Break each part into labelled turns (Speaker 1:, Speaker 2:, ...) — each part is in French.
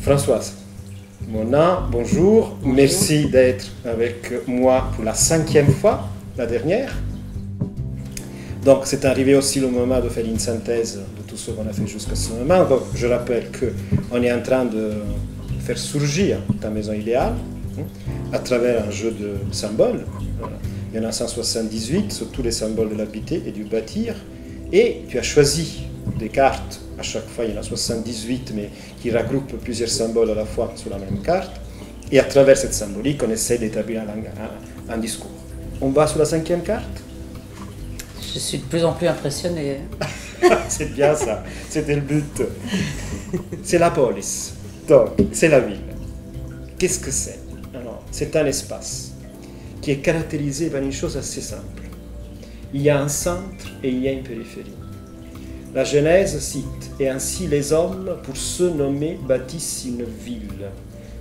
Speaker 1: Françoise, Mona, bonjour. Merci d'être avec moi pour la 5e fois, la dernière. Donc c'est arrivé aussi le moment de faire une synthèse de tout ce qu'on a fait jusqu'à ce moment. Donc je rappelle qu'on est en train de faire surgir ta maison idéale à travers un jeu de symboles. Il y en a 178 sur tous les symboles de l'habiter et du bâtir. Et tu as choisi des cartes, à chaque fois il y en a 78, mais qui regroupent plusieurs symboles à la fois sur la même carte. Et à travers cette symbolique, on essaie d'établir un discours. On va sur la 5e carte.
Speaker 2: Je suis de plus en plus impressionné.
Speaker 1: C'est bien ça, c'était le but. C'est la police, donc c'est la ville. Qu'est-ce que c'est? Alors, c'est un espace qui est caractérisé par une chose assez simple. Il y a un centre et il y a une périphérie. La Genèse cite « Et ainsi les hommes, pour se nommer, bâtissent une ville ».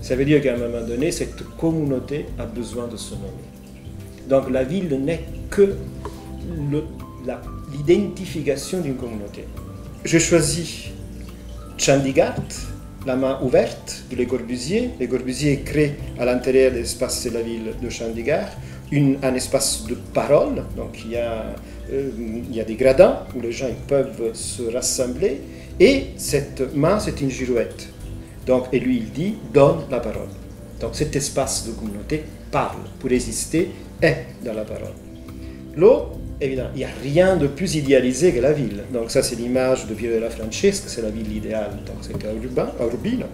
Speaker 1: Ça veut dire qu'à un moment donné, cette communauté a besoin de se nommer. Donc la ville n'est que l'identification d'une communauté. J'ai choisi Chandigarh, la main ouverte de Le Corbusier. Le Corbusier crée à l'intérieur de l'espace de la ville de Chandigarh un espace de parole. Donc il y a des gradins où les gens ils peuvent se rassembler. Et cette main, c'est une girouette. Donc, et lui, il dit « donne la parole ». Donc cet espace de communauté parle. Pour exister, est dans la parole. L'eau, évidemment, il n'y a rien de plus idéalisé que la ville. Donc ça, c'est l'image de Piero della Francesca, c'est la ville idéale, donc c'est à Urbino.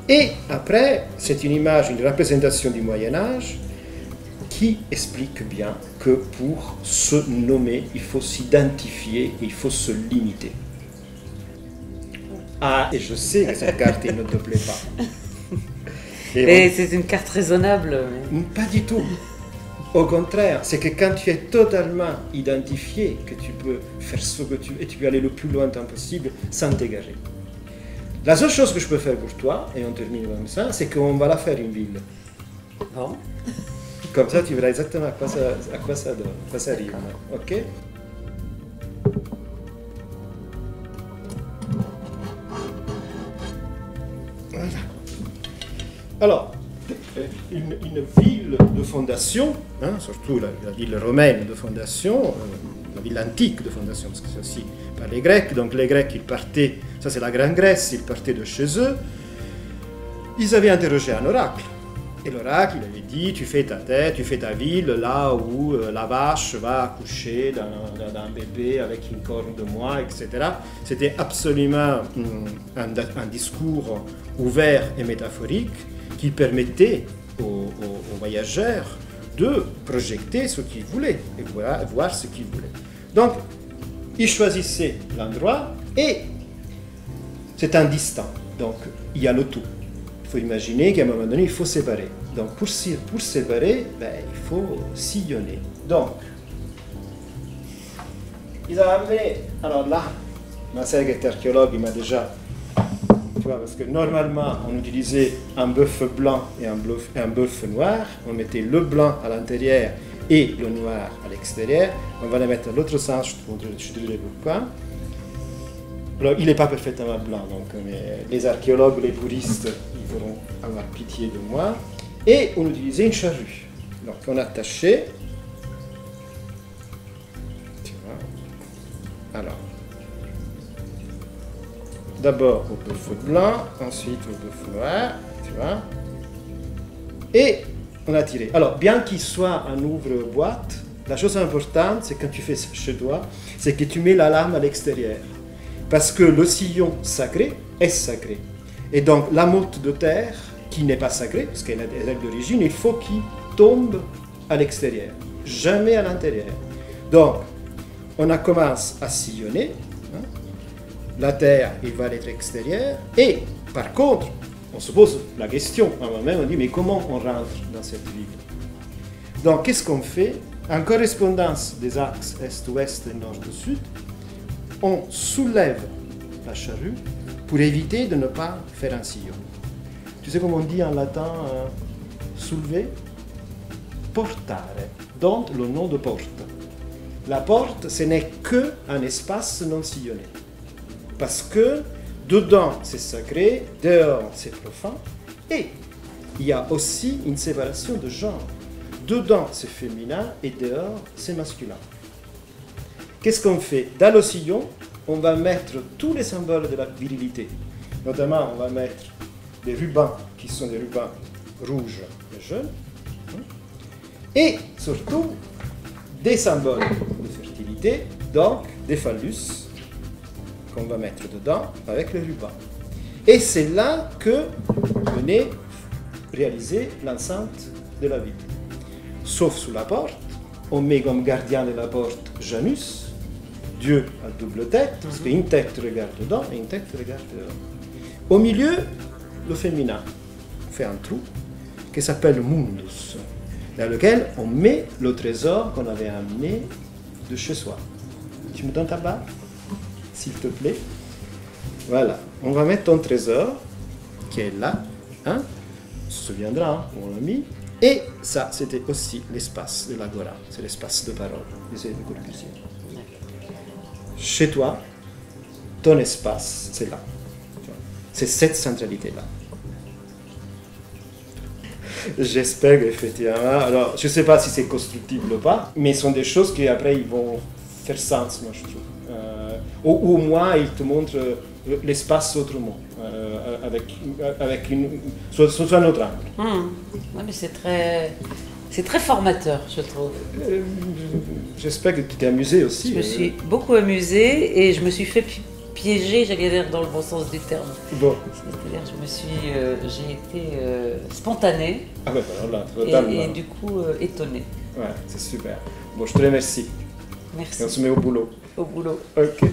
Speaker 1: Et après, c'est une image, une représentation du Moyen-Âge qui explique bien que pour se nommer, il faut s'identifier, il faut se limiter. Ah, et je sais que cette carte ne te plaît pas.
Speaker 2: Et c'est une carte raisonnable.
Speaker 1: Pas du tout. Au contraire, c'est que quand tu es totalement identifié, que tu peux faire ce que tu veux et tu peux aller le plus lointain possible sans t'égarer. La seule chose que je peux faire pour toi, et on termine comme ça, c'est qu'on va la faire une ville.
Speaker 2: Bon.
Speaker 1: Comme ça, tu verras exactement à quoi ça rime. Ok? Voilà. Alors, une ville de fondation, surtout la ville romaine de fondation, la ville antique de fondation, parce que c'est aussi par les Grecs. Donc les Grecs, ils partaient, ça c'est la Grande Grèce, ils partaient de chez eux. Ils avaient interrogé un oracle. Et l'oracle, il avait dit, tu fais ta tête, tu fais ta ville là où la vache va accoucher d'un bébé avec une corne de mois, etc. C'était absolument un discours ouvert et métaphorique qui permettait aux voyageurs de projeter ce qu'ils voulaient et voir ce qu'ils voulaient. Donc, ils choisissaient l'endroit et c'est un distant. Donc, il y a le tout. Il faut imaginer qu'à un moment donné, il faut séparer. Donc, pour séparer, il faut sillonner. Donc, ils ont amené... Alors là, ma sœur qui est archéologue, il m'a déjà... Tu vois, parce que normalement, on utilisait un bœuf blanc et un bœuf noir. On mettait le blanc à l'intérieur et le noir à l'extérieur. On va les mettre à l'autre sens, je te dirai pourquoi. Alors, il n'est pas parfaitement blanc, donc mais les archéologues, les puristes, ils pourront avoir pitié de moi. Et on utilisait une charrue. Donc, on attachait. Tu vois. Alors, d'abord au bœuf blanc, ensuite au bœuf noir, tu vois. Et on a tiré. Alors, bien qu'il soit en ouvre-boîte, la chose importante, c'est quand tu fais chez toi, c'est que tu mets la lame à l'extérieur. Parce que le sillon sacré est sacré. Et donc, la motte de terre, qui n'est pas sacrée, parce qu'elle est d'origine, il faut qu'il tombe à l'extérieur, jamais à l'intérieur. Donc, on commence à sillonner. La terre, il va à l'extérieur. Et, par contre, on se pose la question, à un moment, on dit, mais comment on rentre dans cette ville? Donc, qu'est-ce qu'on fait? En correspondance des axes est-ouest et nord-sud, on soulève la charrue pour éviter de ne pas faire un sillon. Tu sais comment on dit en latin soulever? Portare, donc le nom de porte. La porte, ce n'est qu'un espace non sillonné. Parce que dedans c'est sacré, dehors c'est profane. Et il y a aussi une séparation de genre. Dedans c'est féminin et dehors c'est masculin. Qu'est-ce qu'on fait? Dans le sillon, on va mettre tous les symboles de la virilité. Notamment, on va mettre des rubans qui sont des rubans rouges et jaunes. Et surtout, des symboles de fertilité, donc des phallus qu'on va mettre dedans avec le ruban. Et c'est là que venait réaliser l'enceinte de la Bible. Sauf sous la porte, on met comme gardien de la porte Janus, Dieu à double tête, parce qu'une tête regarde dedans et une tête regarde dehors. Au milieu, le féminin fait un trou qui s'appelle Mundus, dans lequel on met le trésor qu'on avait amené de chez soi. Tu me donnes ta barre, s'il te plaît? Voilà, on va mettre ton trésor, qui est là, hein? On se souviendra, hein, on l'a mis. Et ça, c'était aussi l'espace de l'agora, c'est l'espace de parole, de Corbusier. Chez toi, ton espace, c'est là. C'est cette centralité-là. J'espère qu'effectivement, alors je ne sais pas si c'est constructible ou pas, mais ce sont des choses qui après ils vont faire sens, moi je trouve. Ou au moins ils te montrent l'espace autrement, avec soit un autre angle.
Speaker 2: Ouais, mais c'est très formateur, je trouve.
Speaker 1: J'espère que tu t'es amusé aussi.
Speaker 2: Je me suis beaucoup amusée et je me suis fait piéger, j'allais dire dans le bon sens du terme.
Speaker 1: Bon.
Speaker 2: C'est-à-dire j'ai été spontanée et du coup étonnée.
Speaker 1: Ouais, c'est super. Bon, je te remercie.
Speaker 2: Merci.
Speaker 1: Et on se met au boulot.
Speaker 2: Au boulot.
Speaker 1: Ok.